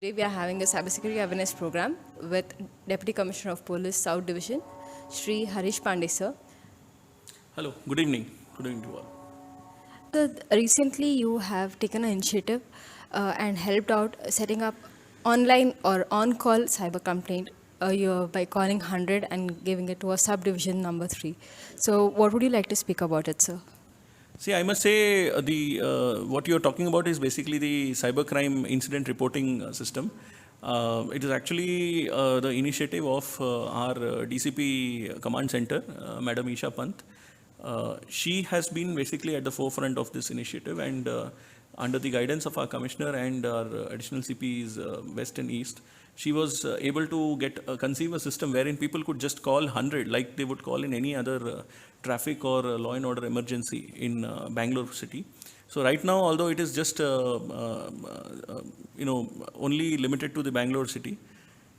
Today we are having a cybersecurity awareness program with Deputy Commissioner of Police South Division, Shri Harish Pandey sir. Hello, good evening. Good evening to all. So recently you have taken an initiative and helped out setting up online or on-call cyber complaint by calling 100 and giving it to a subdivision number 3. So what would you like to speak about it, sir? See, I must say the what you are talking about is basically the cybercrime incident reporting system. It is actually the initiative of our DCP command center, Madam Isha Pant. She has been basically at the forefront of this initiative, and under the guidance of our commissioner and our additional CPs West and East, she was able to conceive a system wherein people could just call 100 like they would call in any other traffic or law and order emergency in Bangalore city. So right now, although it is just only limited to the Bangalore city,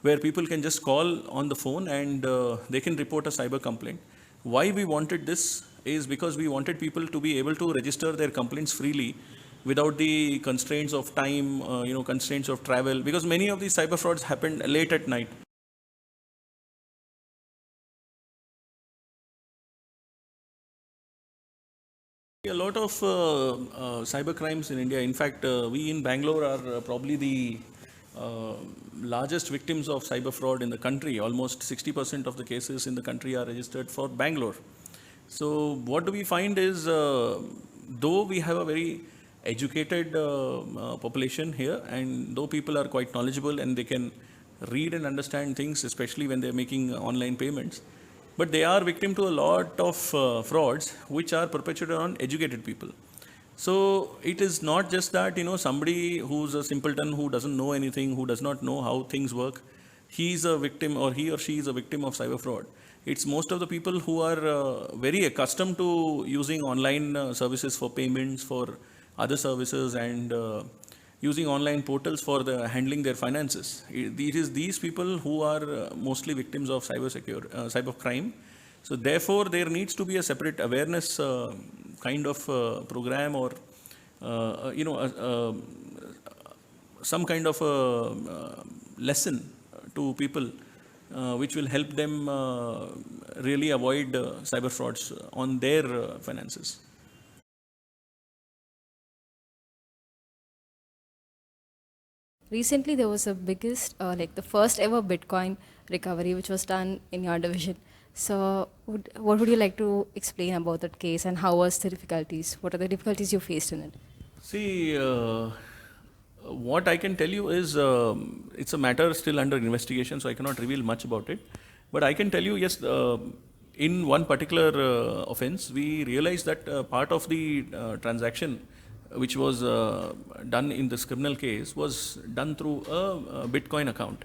where people can just call on the phone and they can report a cyber complaint. Why we wanted this is because we wanted people to be able to register their complaints freely without the constraints of time, constraints of travel, because many of these cyber frauds happened late at night. A lot of cyber crimes in India. In fact, we in Bangalore are probably the largest victims of cyber fraud in the country. Almost 60% of the cases in the country are registered for Bangalore. So what do we find is, though we have a very educated population here, and though people are quite knowledgeable and they can read and understand things, especially when they're making online payments, but they are victim to a lot of frauds which are perpetrated on educated people. So it is not just that somebody who's a simpleton who doesn't know anything, who does not know how things work, he's a victim or he or she is a victim of cyber fraud. It's most of the people who are very accustomed to using online services for payments, for other services, and using online portals for handling their finances. It is these people who are mostly victims of cyber crime. So therefore, there needs to be a separate awareness kind of program, or some kind of lesson to people which will help them really avoid cyber frauds on their finances. Recently, there was a like the first ever Bitcoin recovery, which was done in your division. So, what would you like to explain about that case and how was the difficulties? What are the difficulties you faced in it? See, what I can tell you is it's a matter still under investigation, so I cannot reveal much about it. But I can tell you, yes, in one particular offense, we realized that part of the transaction which was done in this criminal case was done through a Bitcoin account.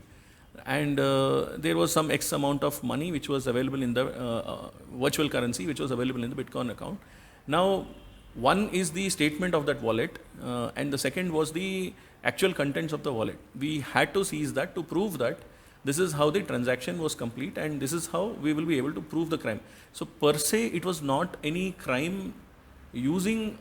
And there was some X amount of money which was available in the virtual currency, which was available in the Bitcoin account. Now, one is the statement of that wallet, and the second was the actual contents of the wallet. We had to seize that to prove that this is how the transaction was complete, and this is how we will be able to prove the crime. So, per se, it was not any crime using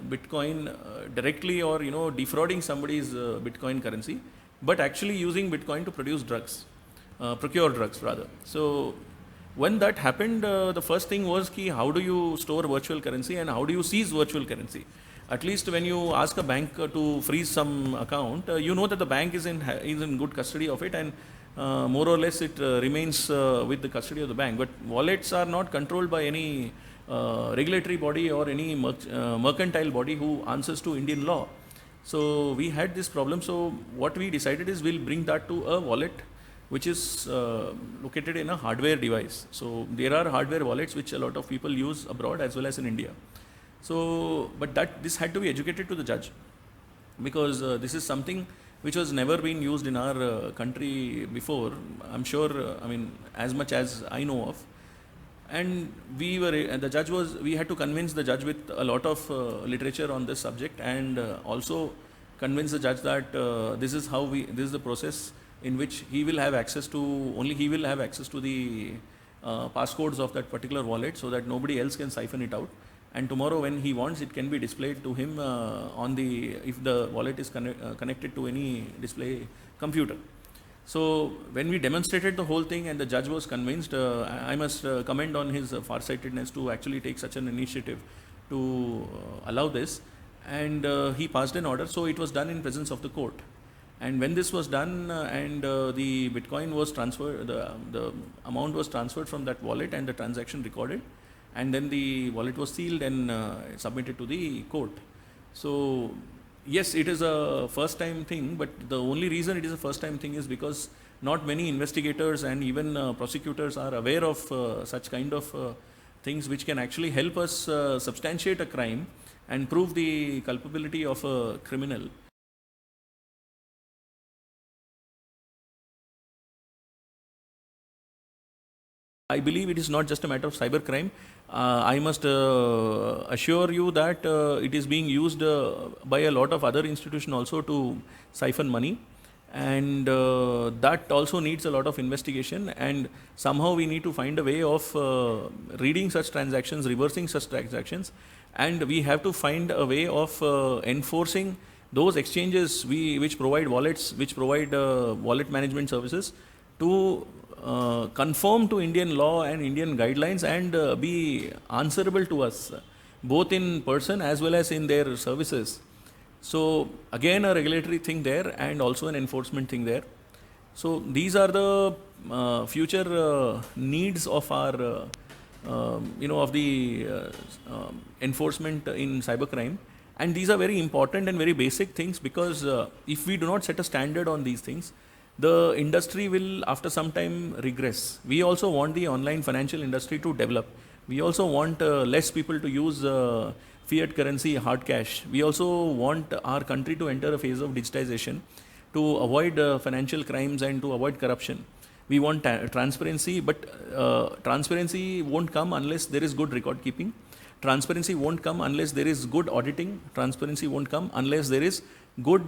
Bitcoin directly, or defrauding somebody's Bitcoin currency, but actually using Bitcoin to procure drugs rather. So when that happened, the first thing was how do you store virtual currency and how do you seize virtual currency? At least when you ask a bank to freeze some account, you know that the bank is in good custody of it, and more or less it remains with the custody of the bank. But wallets are not controlled by any regulatory body or any mercantile body who answers to Indian law. So we had this problem. So what we decided is we'll bring that to a wallet which is located in a hardware device. So there are hardware wallets which a lot of people use abroad as well as in India. So, but this had to be educated to the judge, because this is something which was never been used in our country before. I'm sure, as much as I know of. And the judge we had to convince the judge with a lot of literature on this subject, and also convince the judge that this is the process in which only he will have access to the passcodes of that particular wallet, so that nobody else can siphon it out. and tomorrow when he wants, it can be displayed to him on the, if the wallet is connected to any display computer. So when we demonstrated the whole thing and the judge was convinced, I must commend on his farsightedness to actually take such an initiative to allow this, and he passed an order. So it was done in presence of the court. And when this was done and the Bitcoin was transferred, the amount was transferred from that wallet and the transaction recorded, and then the wallet was sealed and submitted to the court. So yes, it is a first time thing, but the only reason it is a first time thing is because not many investigators and even prosecutors are aware of such kind of things which can actually help us substantiate a crime and prove the culpability of a criminal. I believe it is not just a matter of cybercrime. I must assure you that it is being used by a lot of other institutions also to siphon money, and that also needs a lot of investigation, and somehow we need to find a way of reading such transactions, reversing such transactions, and we have to find a way of enforcing those exchanges which provide wallets, which provide wallet management services, to conform to Indian law and Indian guidelines and be answerable to us, both in person as well as in their services. So again, a regulatory thing there and also an enforcement thing there. So these are the future needs of our, of the enforcement in cybercrime. And these are very important and very basic things, because if we do not set a standard on these things, the industry will after some time regress. We also want the online financial industry to develop. We also want less people to use fiat currency, hard cash. We also want our country to enter a phase of digitization to avoid financial crimes and to avoid corruption. We want transparency, but transparency won't come unless there is good record keeping. Transparency won't come unless there is good auditing. Transparency won't come unless there is good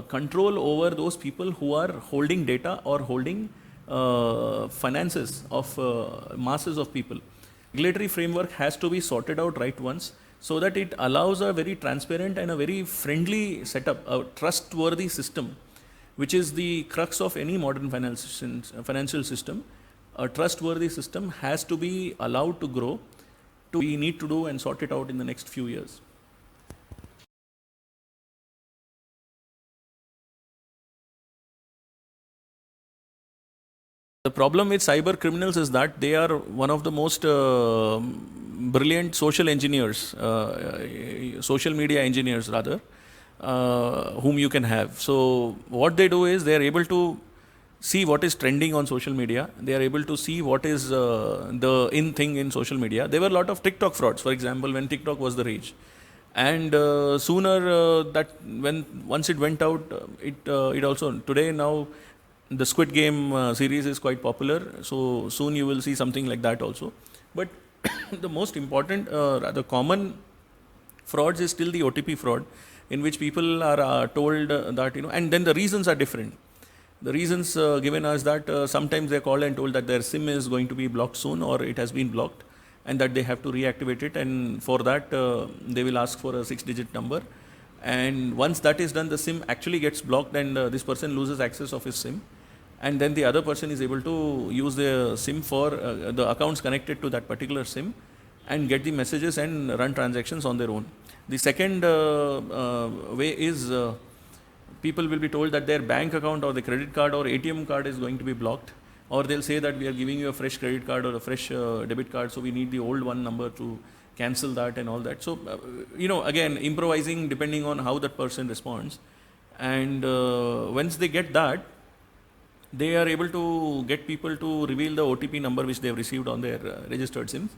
control over those people who are holding data or holding finances of masses of people. Regulatory framework has to be sorted out right once, so that it allows a very transparent and a very friendly setup, a trustworthy system, which is the crux of any modern financial system. A trustworthy system has to be allowed to grow. We need to do and sort it out in the next few years. The problem with cyber criminals is that they are one of the most brilliant social engineers, social media engineers rather, whom you can have. So what they do is they are able to see what is trending on social media. They are able to see what is the in thing in social media. There were a lot of TikTok frauds, for example, when TikTok was the rage. And sooner once it went out, it also, today now, the Squid Game series is quite popular, so soon you will see something like that also. But the most important, rather common frauds is still the OTP fraud, in which people are told that, and then the reasons are different. The reasons given us that sometimes they're called and told that their SIM is going to be blocked soon, or it has been blocked, and that they have to reactivate it, and for that they will ask for a 6-digit number. And once that is done, the SIM actually gets blocked, and this person loses access of his SIM. And then the other person is able to use the SIM for the accounts connected to that particular SIM and get the messages and run transactions on their own. The second way is people will be told that their bank account or the credit card or ATM card is going to be blocked, or they'll say that we are giving you a fresh credit card or a fresh debit card, so we need the old one number to cancel that and all that. So, again, improvising depending on how that person responds. And once they get that, they are able to get people to reveal the OTP number which they have received on their registered SIMs,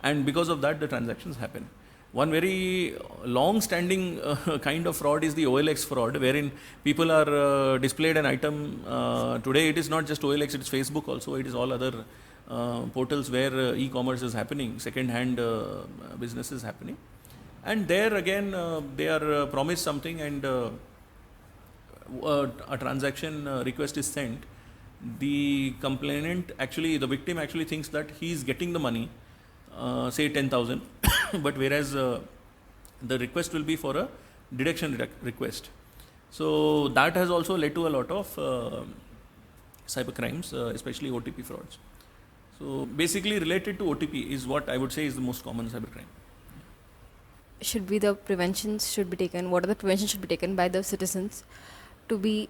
and because of that the transactions happen. One very long-standing kind of fraud is the OLX fraud, wherein people are displayed an item. Today it is not just OLX, it is Facebook also, it is all other portals where e-commerce is happening, second-hand business is happening. And there again they are promised something, and a transaction request is sent. The complainant, the victim actually thinks that he is getting the money say 10,000, but whereas the request will be for a deduction request. So that has also led to a lot of cyber crimes, especially OTP frauds. So basically related to OTP is what I would say is the most common cyber crime. Should be the preventions should be taken? What are the preventions should be taken by the citizens to be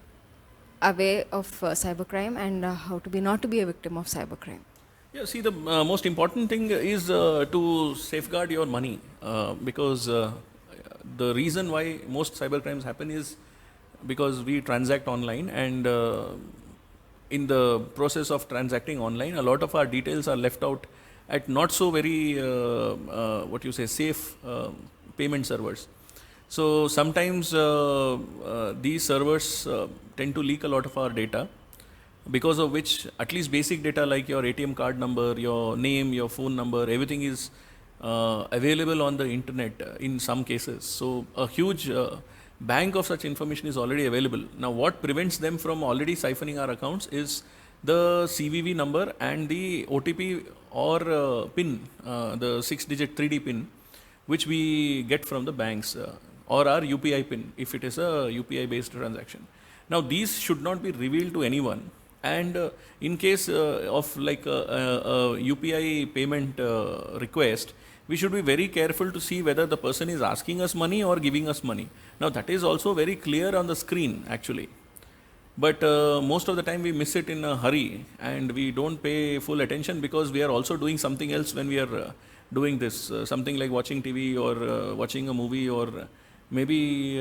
aware of cybercrime and how to be not to be a victim of cybercrime? Yeah, see, the most important thing is to safeguard your money, because the reason why most cyber crimes happen is because we transact online, and in the process of transacting online, a lot of our details are left out at not so very what you say safe payment servers. So sometimes these servers tend to leak a lot of our data, because of which at least basic data like your ATM card number, your name, your phone number, everything is available on the internet in some cases. So a huge bank of such information is already available. Now what prevents them from already siphoning our accounts is the CVV number and the OTP or PIN, the 6-digit 3D PIN, which we get from the banks, or our UPI PIN if it is a UPI based transaction. Now these should not be revealed to anyone, and in case of like a UPI payment request, we should be very careful to see whether the person is asking us money or giving us money. Now that is also very clear on the screen actually, but most of the time we miss it in a hurry and we don't pay full attention because we are also doing something else when we are doing this, something like watching TV or watching a movie, or maybe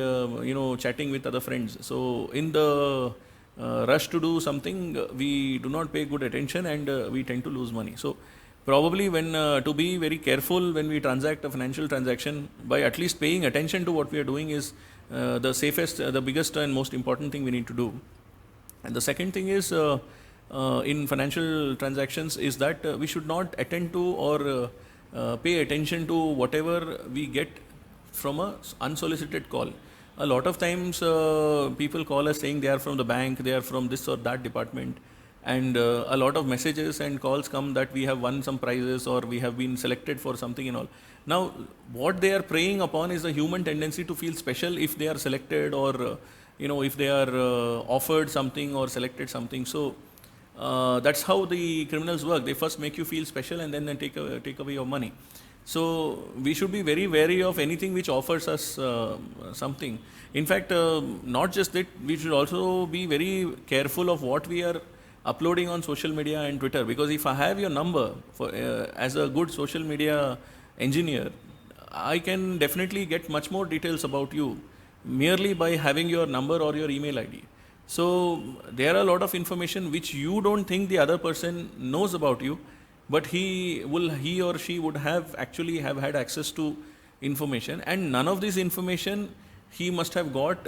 chatting with other friends. So in the rush to do something, we do not pay good attention, and we tend to lose money. So probably when to be very careful when we transact a financial transaction, by at least paying attention to what we are doing is the safest, the biggest and most important thing we need to do. And the second thing is in financial transactions is that we should not attend to or pay attention to whatever we get from a unsolicited call. A lot of times people call us saying they are from the bank, they are from this or that department, and a lot of messages and calls come that we have won some prizes or we have been selected for something and all. Now what they are preying upon is the human tendency to feel special if they are selected, or if they are offered something or selected something. So that's how the criminals work. They first make you feel special and then they take away your money. So we should be very wary of anything which offers us something. In fact, not just that, we should also be very careful of what we are uploading on social media and Twitter, because if I have your number for as a good social media engineer, I can definitely get much more details about you merely by having your number or your email ID. So there are a lot of information which you don't think the other person knows about you, but he or she would have actually have had access to information, and none of this information he must have got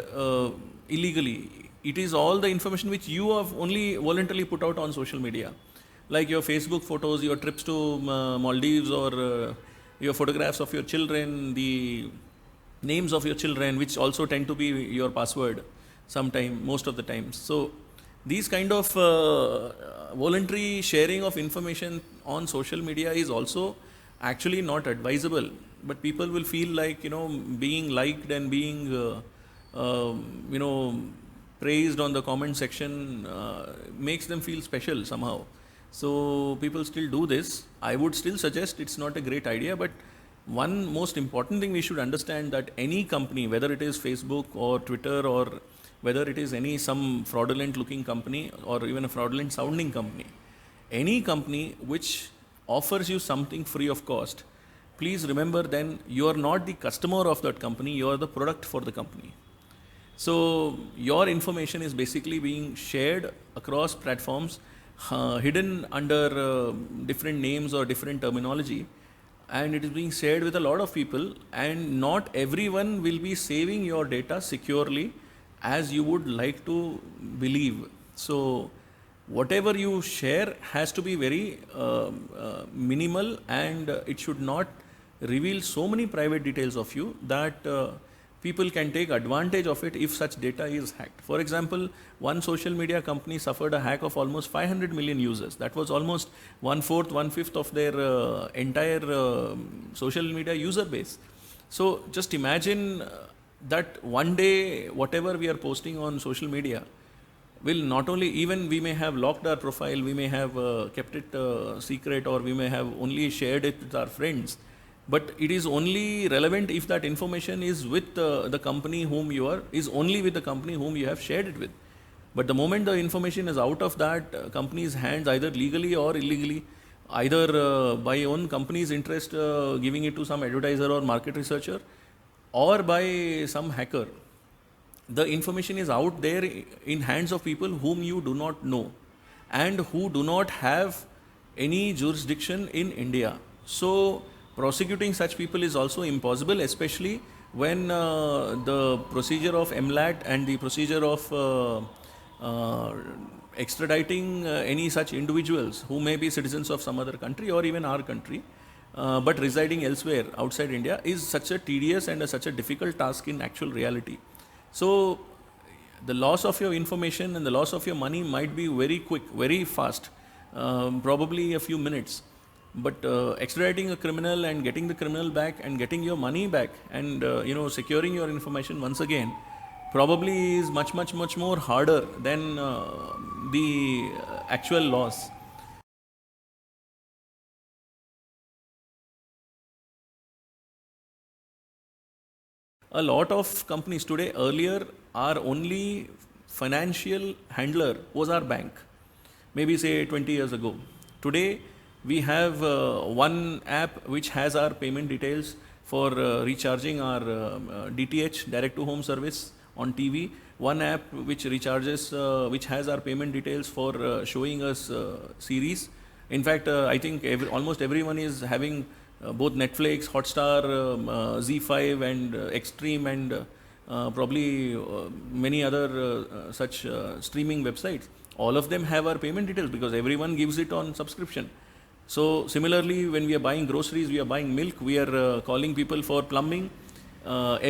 illegally. It is all the information which you have only voluntarily put out on social media, like your Facebook photos, your trips to Maldives, or your photographs of your children, the names of your children, which also tend to be your password most of the times. So these kind of voluntary sharing of information on social media is also actually not advisable, but people will feel like being liked and being praised on the comment section makes them feel special somehow. So people still do this. I would still suggest it's not a great idea, but one most important thing we should understand, that any company, whether it is Facebook or Twitter, or whether it is some fraudulent looking company or even a fraudulent sounding company, any company which offers you something free of cost, please remember then you are not the customer of that company, you are the product for the company. So your information is basically being shared across platforms, hidden under different names or different terminology, and it is being shared with a lot of people, and not everyone will be saving your data securely as you would like to believe. So whatever you share has to be very minimal, and it should not reveal so many private details of you that people can take advantage of it if such data is hacked. For example, one social media company suffered a hack of almost 500 million users. That was almost 1/4, 1/5 of their entire social media user base. So just imagine that one day, whatever we are posting on social media will not only, even we may have locked our profile, we may have kept it secret, or we may have only shared it with our friends, but it is only relevant if that information is with the company whom you are, is only with the company whom you have shared it with. But the moment the information is out of that company's hands, either legally or illegally, either by own company's interest giving it to some advertiser or market researcher, or by some hacker, the information is out there in hands of people whom you do not know and who do not have any jurisdiction in India. So prosecuting such people is also impossible, especially when the procedure of MLAT and the procedure of extraditing any such individuals who may be citizens of some other country or even our country, but residing elsewhere outside India, is such a tedious and such a difficult task in actual reality. So the loss of your information and the loss of your money might be very quick, very fast, probably a few minutes. But extraditing a criminal and getting the criminal back and getting your money back and securing your information once again probably is much more harder than the actual loss. A lot of companies today, earlier our only financial handler was our bank, maybe say 20 years ago. Today we have one app which has our payment details for recharging our DTH, direct to home service on TV, one app which recharges, which has our payment details for showing us series. In fact, I think almost everyone is having both Netflix, Hotstar, Z5 and Extreme, and probably many other such streaming websites. All of them have our payment details because everyone gives it on subscription. So similarly, when we are buying groceries, we are buying milk, we are calling people for plumbing,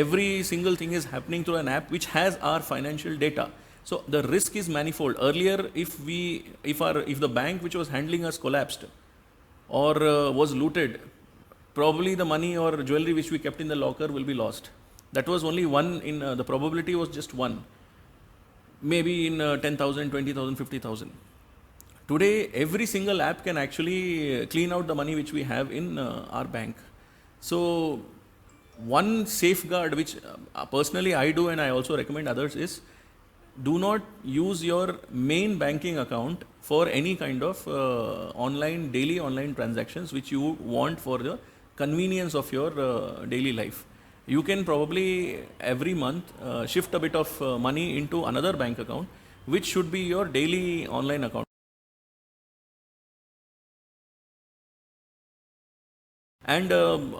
every single thing is happening through an app which has our financial data. So the risk is manifold. Earlier, if the bank which was handling us collapsed or was looted, probably the money or jewelry which we kept in the locker will be lost. That was only one in the probability was just one, maybe in 10,000, 20,000, 50,000. Today, every single app can actually clean out the money which we have in our bank. So one safeguard which personally I do and I also recommend others is, do not use your main banking account for any kind of daily online transactions which you want for the convenience of your daily life. You can probably every month shift a bit of money into another bank account which should be your daily online account. And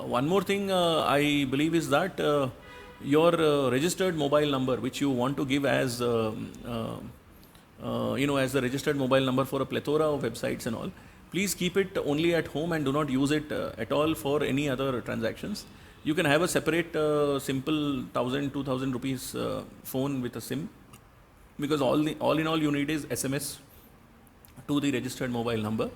one more thing I believe is that your registered mobile number, which you want to give as as the registered mobile number for a plethora of websites and all, please keep it only at home and do not use it at all for any other transactions. You can have a separate simple 1,000-2,000 rupees phone with a SIM, because all in all you need is SMS to the registered mobile number.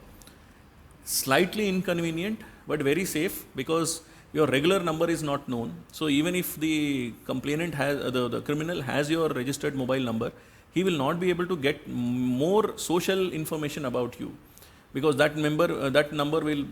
Slightly inconvenient but very safe, because your regular number is not known. So even if the complainant has the criminal has your registered mobile number, he will not be able to get more social information about you, because that number will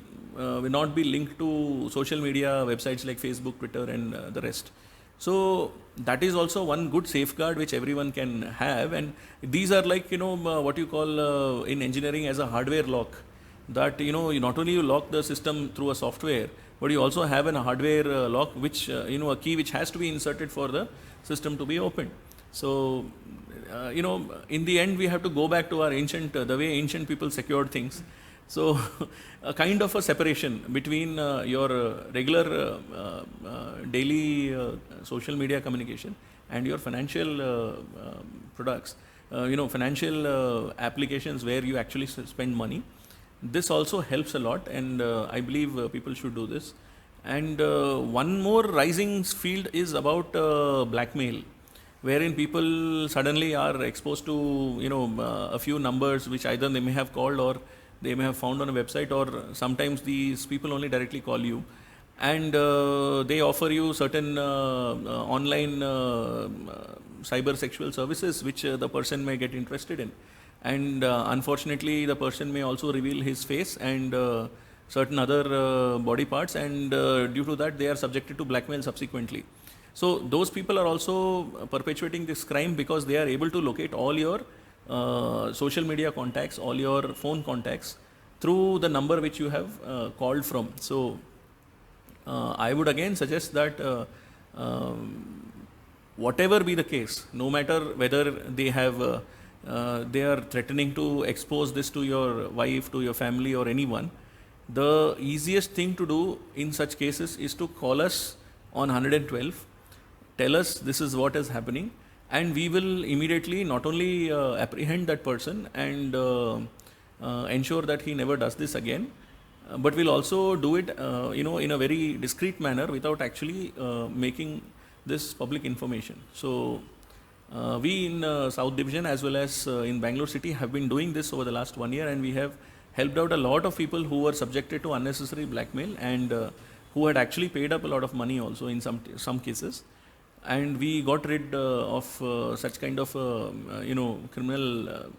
not be linked to social media websites like Facebook, Twitter and the rest. So that is also one good safeguard which everyone can have. And these are like what you call in engineering as a hardware lock, that you not only you lock the system through a software, but you also have a hardware lock which a key which has to be inserted for the system to be opened. So in the end we have to go back to our the way ancient people secured things. So a kind of a separation between your regular daily social media communication and your financial products, financial applications where you actually spend money. This also helps a lot, and I believe people should do this. And one more rising field is about blackmail, wherein people suddenly are exposed to a few numbers which either they may have called or they may have found on a website, or sometimes these people only directly call you, and they offer you certain online cyber sexual services which the person may get interested in, and unfortunately the person may also reveal his face and certain other body parts, and due to that they are subjected to blackmail subsequently. So those people are also perpetuating this crime because they are able to locate all your social media contacts, all your phone contacts through the number which you have called from. So I would again suggest that whatever be the case, no matter whether they are threatening to expose this to your wife, to your family, or anyone, the easiest thing to do in such cases is to call us on 112, tell us this is what is happening, and we will immediately not only apprehend that person and ensure that he never does this again, but we'll also do it in a very discreet manner without actually making this public information. So we in South Division as well as in Bangalore City have been doing this over the last 1 year, and we have helped out a lot of people who were subjected to unnecessary blackmail and who had actually paid up a lot of money also in some cases, and we got rid of such kind of criminal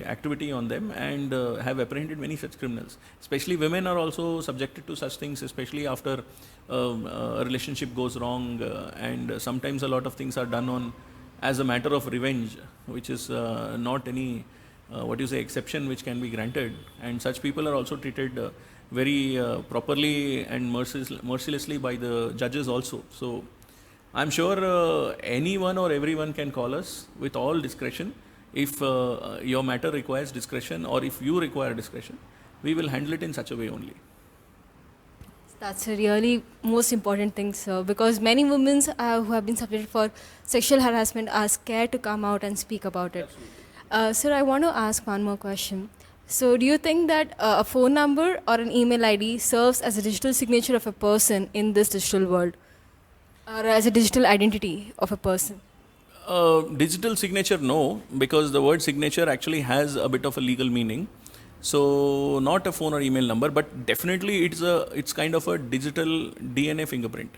activity on them, and have apprehended many such criminals. Especially women are also subjected to such things, especially after a relationship goes wrong, and sometimes a lot of things are done on as a matter of revenge, which is not any exception which can be granted, and such people are also treated very properly and mercilessly by the judges also. So I'm sure anyone or everyone can call us with all discretion. If your matter requires discretion, or if you require discretion, we will handle it in such a way only. That's a really most important thing, sir, because many women who have been subjected for sexual harassment are scared to come out and speak about it. Sir, I want to ask one more question. So, do you think that a phone number or an email ID serves as a digital signature of a person in this digital world, or as a digital identity of a person? Digital signature, no, because the word signature actually has a bit of a legal meaning. So not a phone or email number, but definitely it's kind of a digital DNA fingerprint.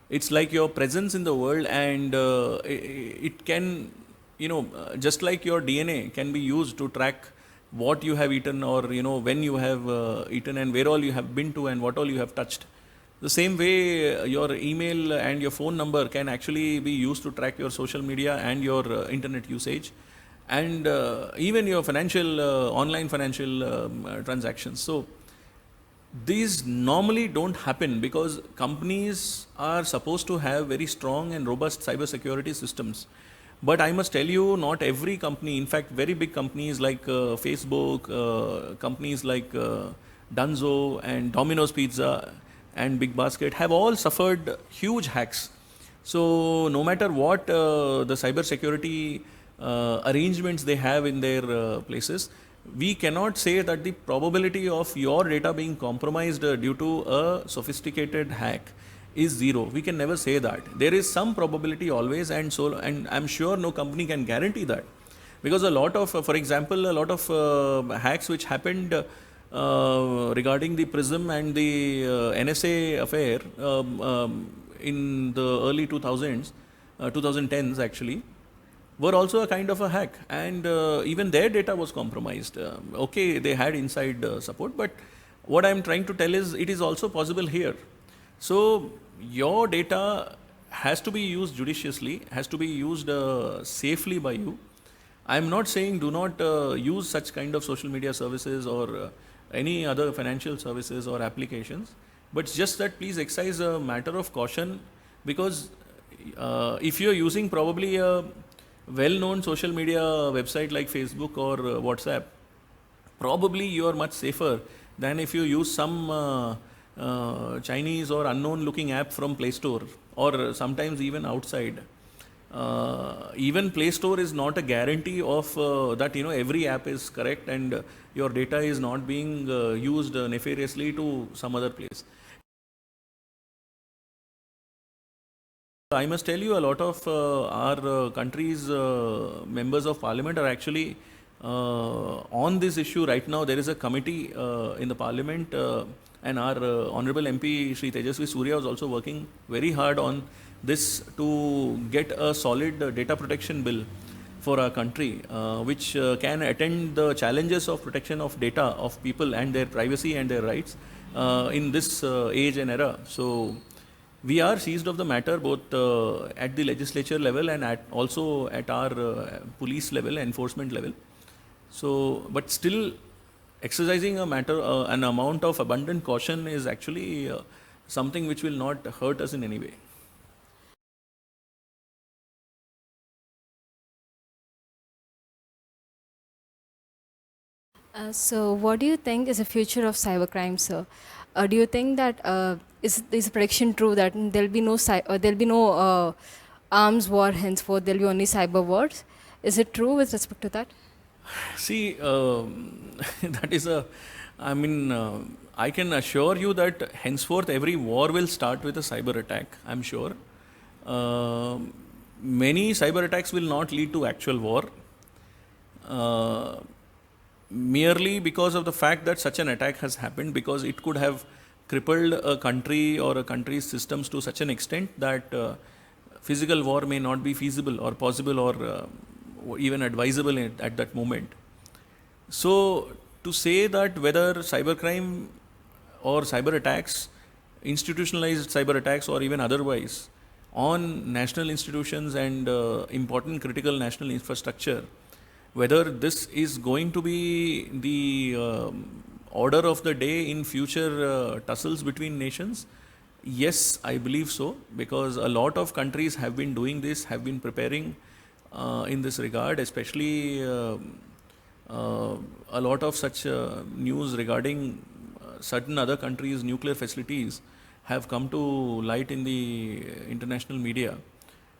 It's like your presence in the world, and it can, just like your DNA can be used to track what you have eaten, or when you have eaten, and where all you have been to, and what all you have touched. The same way, your email and your phone number can actually be used to track your social media and your internet usage, and even your online financial transactions. So these normally don't happen because companies are supposed to have very strong and robust cyber security systems. But I must tell you, not every company, in fact, very big companies like Facebook, companies like Dunzo and Domino's Pizza and Big Basket have all suffered huge hacks. So no matter what the cyber security arrangements they have in their places, we cannot say that the probability of your data being compromised due to a sophisticated hack is zero. We can never say that. There is some probability always, and I'm sure no company can guarantee that, because a lot of, for example, a lot of hacks which happened regarding the PRISM and the NSA affair in the early 2010s actually, were also a kind of a hack, and even their data was compromised. Okay, they had inside support, but what I'm trying to tell is it is also possible here. So your data has to be used judiciously, has to be used safely by you. I'm not saying do not use such kind of social media services or any other financial services or applications, but it's just that please exercise a matter of caution, because if you're using probably a well-known social media website like Facebook or WhatsApp, probably you are much safer than if you use some Chinese or unknown looking app from Play Store, or sometimes even outside. Even Play Store is not a guarantee of that every app is correct and your data is not being used nefariously to some other place. I must tell you, a lot of our country's members of parliament are actually on this issue right now. There is a committee in the parliament, and our honorable MP Shri Tejasvi Surya was also working very hard on this to get a solid data protection bill for our country, which can attend the challenges of protection of data of people and their privacy and their rights in this age and era. So we are seized of the matter both at the legislature level and also at our police level, enforcement level. So, but still exercising an amount of abundant caution is actually something which will not hurt us in any way. So, what do you think is the future of cybercrime, sir? Do you think that is the prediction true that there'll be no arms war henceforth? There'll be only cyber wars. Is it true with respect to that? See, that is a, I mean, I can assure you that henceforth every war will start with a cyber attack, I'm sure. Many cyber attacks will not lead to actual war. Merely because of the fact that such an attack has happened, because it could have crippled a country or a country's systems to such an extent that physical war may not be feasible or possible or even advisable at that moment. So, to say that whether cybercrime or cyber attacks, institutionalized cyber attacks or even otherwise, on national institutions and important critical national infrastructure, whether this is going to be the order of the day in future tussles between nations, yes, I believe so, because a lot of countries have been doing this, have been preparing in this regard, especially a lot of such news regarding certain other countries' nuclear facilities have come to light in the international media.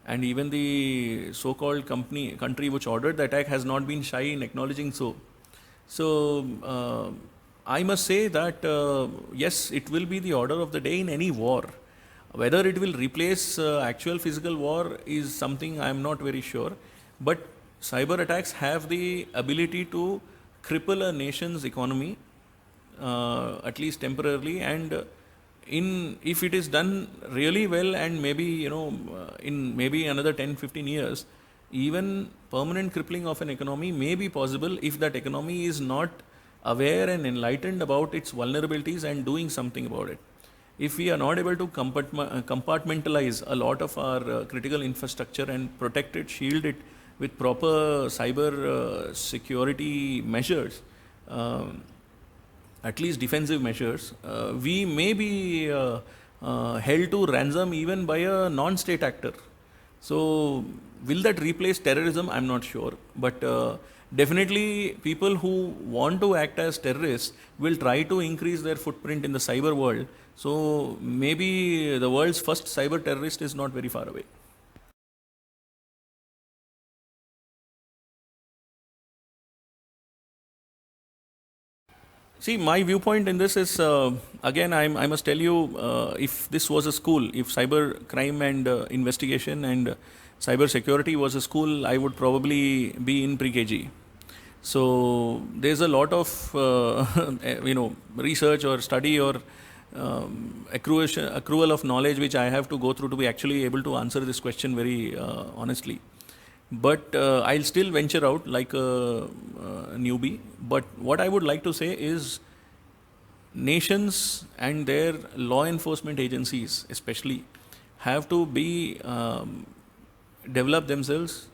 And even the so-called country which ordered the attack has not been shy in acknowledging so. So, I must say that yes, it will be the order of the day in any war. Whether it will replace actual physical war is something I am not very sure. But cyber attacks have the ability to cripple a nation's economy, at least temporarily, and if it is done really well, and maybe in maybe another 10-15 years, even permanent crippling of an economy may be possible if that economy is not aware and enlightened about its vulnerabilities and doing something about it. If we are not able to compartmentalize a lot of our critical infrastructure and protect it, shield it with proper cyber security measures, at least defensive measures, we may be held to ransom even by a non-state actor. So, will that replace terrorism? I'm not sure. But definitely, people who want to act as terrorists will try to increase their footprint in the cyber world. So, maybe the world's first cyber terrorist is not very far away. See, my viewpoint in this is, again, I must tell you, if this was a school, if cyber crime and investigation and cyber security was a school, I would probably be in pre-KG. So there's a lot of, research or study or accrual of knowledge which I have to go through to be actually able to answer this question very honestly. But I'll still venture out like a newbie. But what I would like to say is, nations and their law enforcement agencies especially have to be develop themselves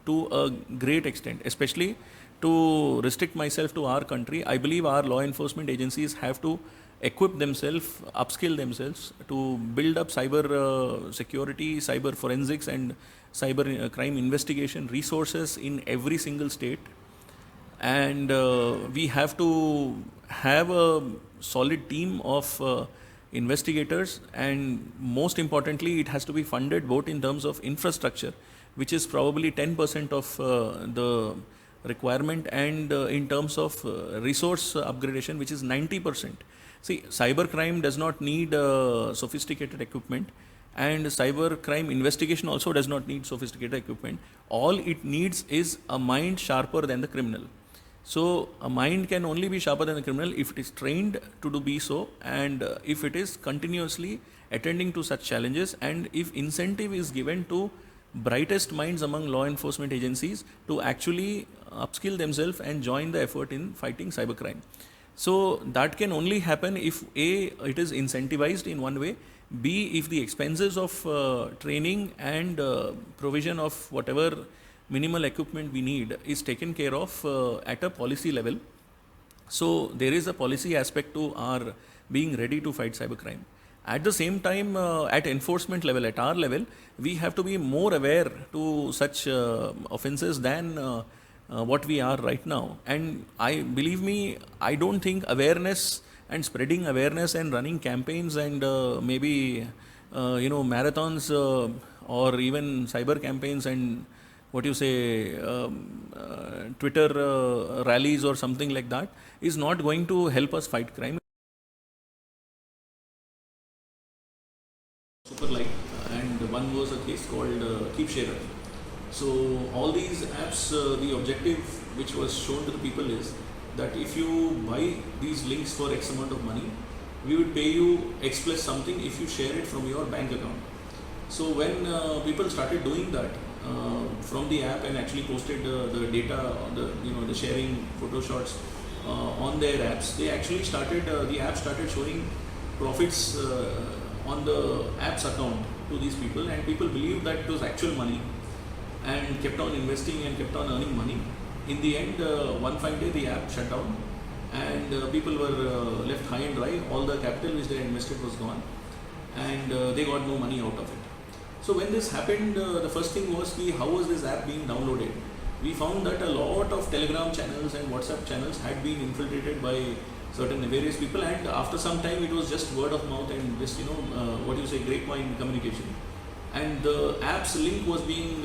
to a great extent, especially to restrict myself to our country. I believe our law enforcement agencies have to equip themselves, upskill themselves to build up cyber security, cyber forensics and cyber crime investigation resources in every single state. And we have to have a solid team of investigators, and most importantly, it has to be funded both in terms of infrastructure, which is probably 10% of the requirement, and in terms of resource upgradation, which is 90%. See, cybercrime does not need sophisticated equipment, And cyber crime investigation also does not need sophisticated equipment. All it needs is a mind sharper than the criminal. So a mind can only be sharper than the criminal if it is trained to be so, and if it is continuously attending to such challenges, and if incentive is given to brightest minds among law enforcement agencies to actually upskill themselves and join the effort in fighting cybercrime. So that can only happen if A, it is incentivized in one way, B, if the expenses of training and provision of whatever minimal equipment we need is taken care of at a policy level. So there is a policy aspect to our being ready to fight cybercrime. At the same time, at enforcement level, at our level, we have to be more aware to such offences than what we are right now. And believe me, I don't think awareness and spreading awareness and running campaigns and maybe marathons or even cyber campaigns and Twitter rallies or something like that is not going to help us fight crime. Superlight, and one was a case called KeepSharer. So all these apps, the objective which was shown to the people is that if you buy these links for X amount of money, we would pay you X plus something if you share it from your bank account. So when people started doing that from the app and actually posted the data, the sharing photo shots on their apps, they actually started the app started showing profits on the app's account to these people, and people believed that it was actual money and kept on investing and kept on earning money. In the end, one fine day the app shut down, and people were left high and dry. All the capital which they invested was gone, and they got no money out of it. So when this happened, the first thing was how was this app being downloaded? We found that a lot of Telegram channels and WhatsApp channels had been infiltrated by certain nefarious people, and after some time it was just word of mouth and just grapevine communication, and the app's link was being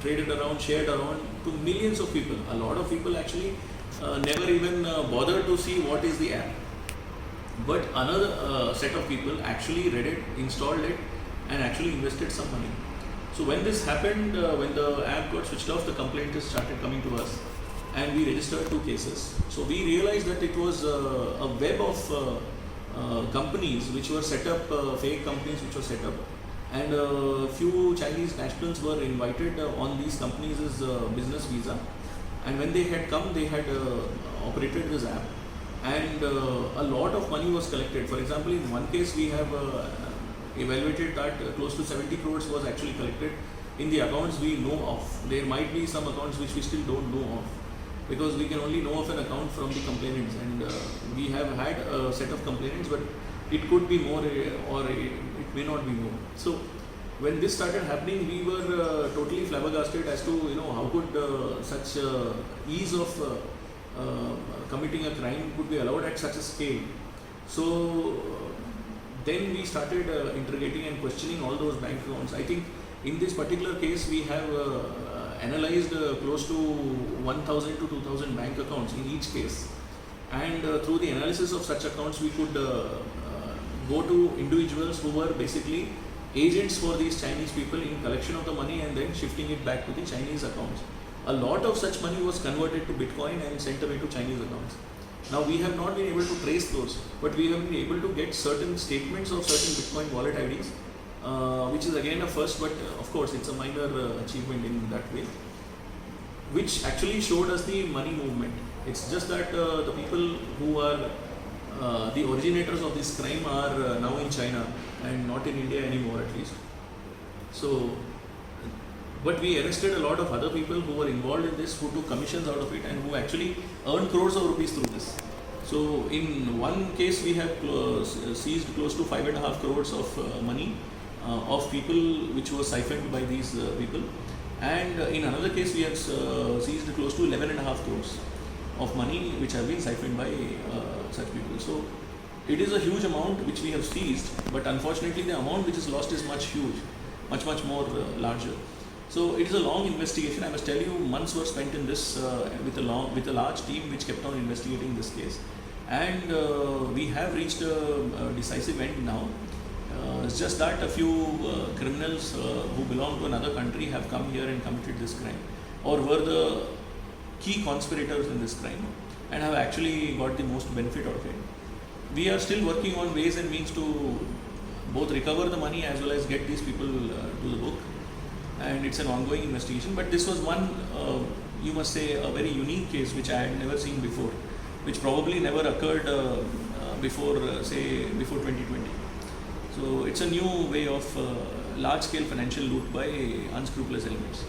traded around, shared around to millions of people. A lot of people actually never even bothered to see what is the app, but another set of people actually read it, installed it, and actually invested some money. So when this happened, when the app got switched off, the complaints started coming to us, and we registered 2 cases. So we realized that it was a web of companies which were set up, fake companies which were set up, and a few Chinese nationals were invited on these companies' business visa, and when they had come, they had operated this app, and a lot of money was collected. For example, in one case we have evaluated that close to 70 crores was actually collected in the accounts we know of. There might be some accounts which we still don't know of, because we can only know of an account from the complainants, and we have had a set of complainants, but it could be more or it may not be more. So when this started happening, we were totally flabbergasted as to how could such ease of committing a crime could be allowed at such a scale. So then we started interrogating and questioning all those bank accounts. I think in this particular case we have analyzed close to 1,000 to 2,000 bank accounts in each case, and through the analysis of such accounts we could go to individuals who were basically agents for these Chinese people in collection of the money and then shifting it back to the Chinese accounts. A lot of such money was converted to Bitcoin and sent away to Chinese accounts. Now we have not been able to trace those, but we have been able to get certain statements of certain Bitcoin wallet IDs, which is again a first, but of course it's a minor achievement in that way, which actually showed us the money movement. It's just that the people who are the originators of this crime are now in China and not in India anymore, at least. So, but we arrested a lot of other people who were involved in this, who took commissions out of it and who actually earned crores of rupees through this. So in one case we have seized close to 5.5 crores of money of people which was siphoned by these people, and in another case we have seized close to 11.5 crores of money which have been siphoned by such people. So it is a huge amount which we have seized, but unfortunately the amount which is lost is much much more larger. So it is a long investigation. I must tell you, months were spent in this with a large team which kept on investigating this case, and we have reached a decisive end now. It's just that a few criminals who belong to another country have come here and committed this crime, or were the key conspirators in this crime, and have actually got the most benefit out of it. We are still working on ways and means to both recover the money as well as get these people to the book, and it's an ongoing investigation. But this was one, you must say, a very unique case which I had never seen before, which probably never occurred before 2020. So it's a new way of large-scale financial loot by unscrupulous elements.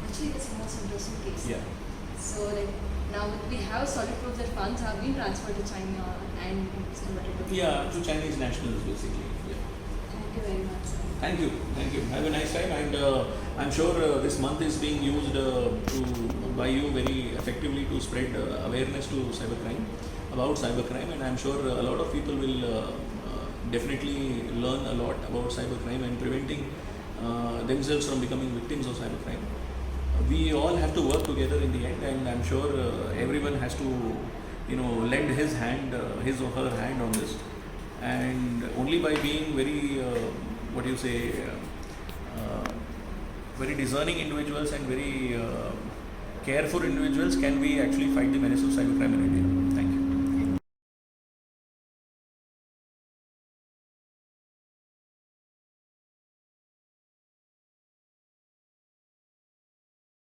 Actually, it's the most interesting case. Yeah. So, like, now we have solid proof that funds have been transferred to China and it's converted to Yeah, to Chinese nationals basically. Yeah. Thank you very much, sir. Thank you. Have a nice time, and I'm sure this month is being used by you very effectively to spread awareness to cybercrime, about cybercrime, and I'm sure a lot of people will definitely learn a lot about cybercrime and preventing themselves from becoming victims of cybercrime. We all have to work together in the end, and I'm sure everyone has to, lend his hand, his or her hand on this. And only by being very, very discerning individuals and very careful individuals can we actually fight the menace of cybercrime in India. Thank you.